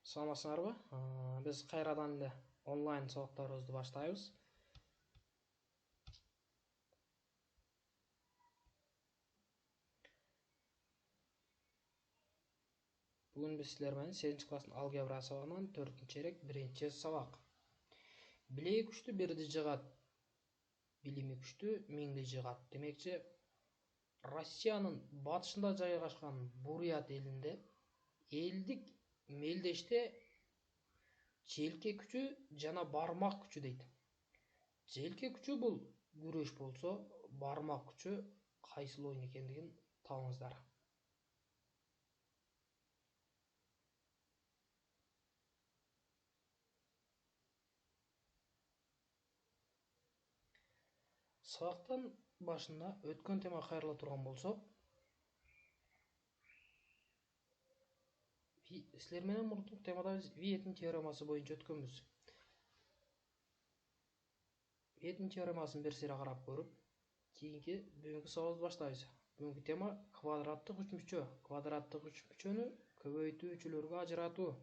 Саламатсыңарбы? Биз кайрадан эле онлайн сабактарыбызды баштайбыз. Бүгүн биз силер менен 8 класстын алгебра сабагынан 4-эрек 1 сабак. Билеги күчтүү бирди жыгат, билими күчтүү миңди жыгат. Демекчи, Россиянын батышында жайгашкан Бурят элинде элдик мелдеште желке күчү жана бармак күчү дейт. Желке күчү бул күрөш болсо, бармак күчү кайсыл оюн экендигин табыңыздар. Сабактын башында өткөн тема кайрыла турган болсок, силер менен мурунку темада биз Виеттин теоремасы боюнча өткөнбүз. Виеттин теоремасын бир сыйра карап көрүп, кийинки бүгүнкү сабагыбызды баштайбыз. Бүгүнкү тема квадраттык үчмүчө. Квадраттык үчмүчөнү көбөйтүүчүлөргө ажыратуу.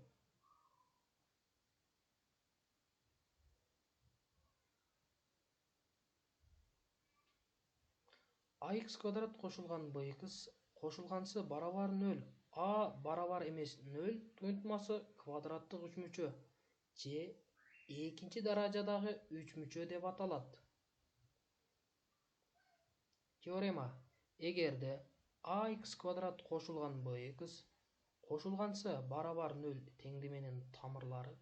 Ax квадрат кошулган bx кошулгансы барабар 0. A барабар эмес 0 туюнтмасы квадраттык үчмүчө же экинчи даражадагы үчмүчө деп аталат. Теорема: эгерде ax квадрат кошулган bx кошулгансы барабар 0 теңдеменин тамырлары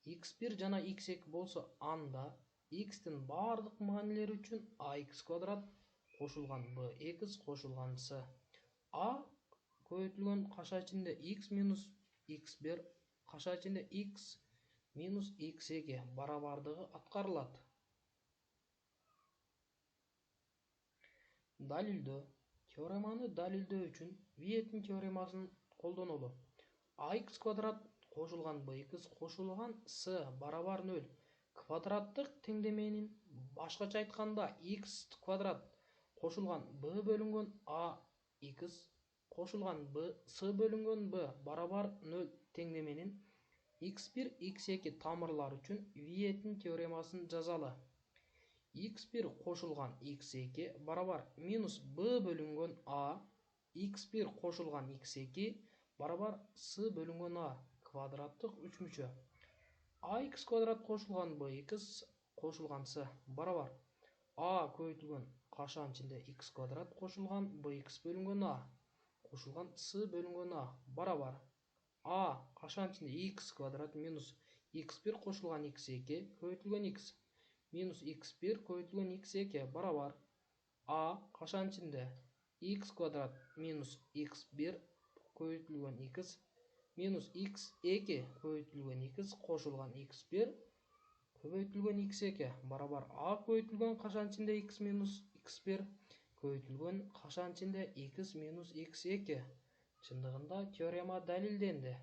x1 жана x2 болсо, анда x'тин бардык маанилери үчүн ax квадрат кошулган bx кошулгансы a көбөйтүлгөн каша ичинде x минус x1 каша ичинде x минус x2 барабардыгы аткарылат. Далилдөө. Теореманы далилдөө үчүн Виеттин теоремасын колдонолу. Ax квадрат кошулган bx кошулган с барабар 0 квадраттык теңдеменин, башкача айтканда x квадрат кошулган b бөлүнгөн ax кошулган b с бөлүнгөн b барабар 0 теңдеменин x1 x2 тамырлары үчүн Виеттин теоремасын жазалы. x1 кошулган x2 барабар минус b бөлүнгөн a, x1 кошулган x2 барабар с бөлүнгөн a квадраттык үчмүчө. Ax квадрат кошулган bx кошулгансы барабар a көбөйтүлгөн кашанын ичинде x квадрат кошулган bx бөлүнгөн a кошулган с бөлүнгөн a барабар a кашанын ичинде x квадрат минус x1 кошулган x2 көбөйтүлгөн x минус x1 көбөйтүлгөн x2 барабар a кашанын ичинде x квадрат минус x1 көбөйтүлгөн x минус x2 көбөйтүлгөн x кошулган x1 көбөйтүлгөн x2 барабар a көбөйтүлгөн кашанын ичинде x минус x1 көбөйтүлгөн кашанын ичинде x минус x2. Чындыгында теорема далилденди.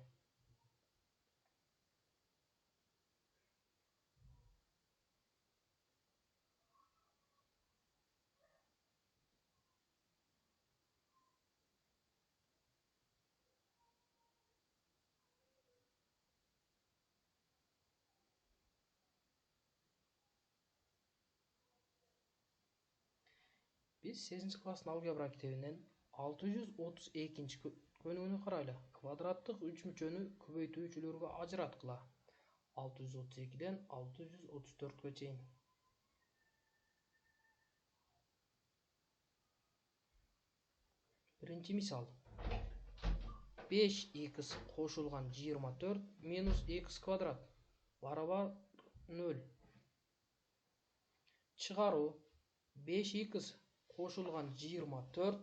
Биз 8 класстын алгебра китебинен 632 көнүгүүнү карайлы. Квадраттык үчмүчөнү көбөйтүүчүлөргө ажыраткыла. 632ден 634 чейин. Биринчи мисал. 5x кошулган 24 минус x квадрат барабар 0. Чыгаруу: 5x кошулган 24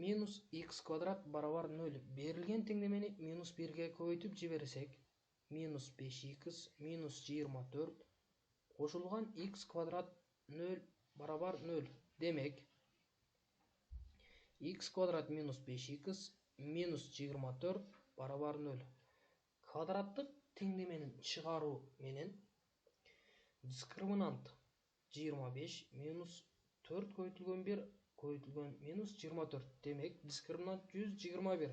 минус x квадрат барабар 0. Берилген теңдемени минус 1ге көбөйтүп жиберсек, минус 5x минус 24 кошулган x квадрат 0 барабар 0. Демек, x квадрат минус 5x минус 24 барабар 0. Квадраттык теңдеменин чыгаруу менен дискриминант 25 минус 4 көбөйтүлгөн 1 көбөйтүлгөн минус 24. Демек, дискриминант 121.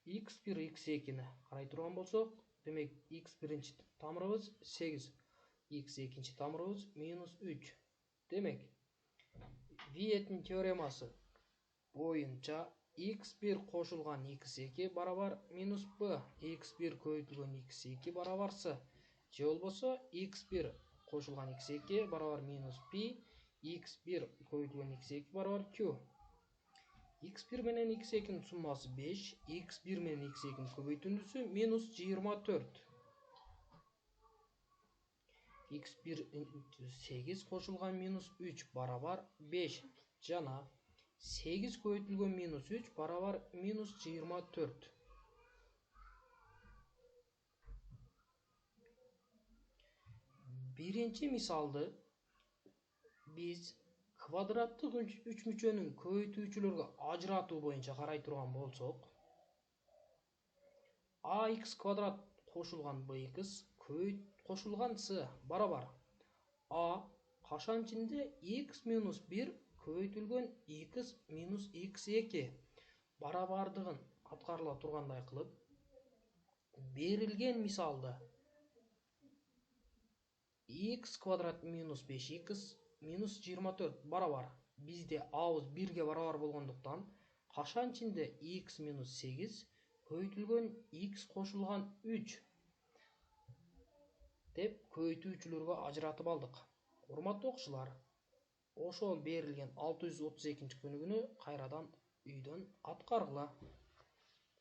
x1 x2'ni карай турган болсок, демек x1 тамырыбыз 8, x2 тамырыбыз -3. Демек Виеттин теоремасы боюнча x1 кошулган x2 барабар -b, x1 көбөйтүлгөн x2 барабар c, же болбосо x1 кошулган x2 барабар -p, x1 көбөйтүлгөн x2 барабар q. x1 менен x2'nin суммасы 5, x1 менен x2'nin көбөйтүндүсү -24. x1 8 кошулган -3 барабар 5 жана 8 көбөйтүлгөн -3 барабар -24. Биринчи мисалды биз квадраттык үч мүчөнүн көбөйтүүчүлөргө ажыратуу боюнча карай турган болсок, ax квадрат кошулган bx кошулган c барабар a кашан ичинде x минус 1 көбөйтүлгөн x минус x2 барабардыгын аткарыла тургандай кылып, берилген мисалда x квадрат минус 5x минус 24 барабар, бизде a'быз 1ге барабар болгондуктан кашан ичинде x минус 8 көбөйтүлгөн x кошулган 3 деп көбөйтүүчүлөргө ажыратып алдык. Урматтуу окуучулар, ошол берилген 632-көнүгүнү кайрадан үйдөн аткаргыла.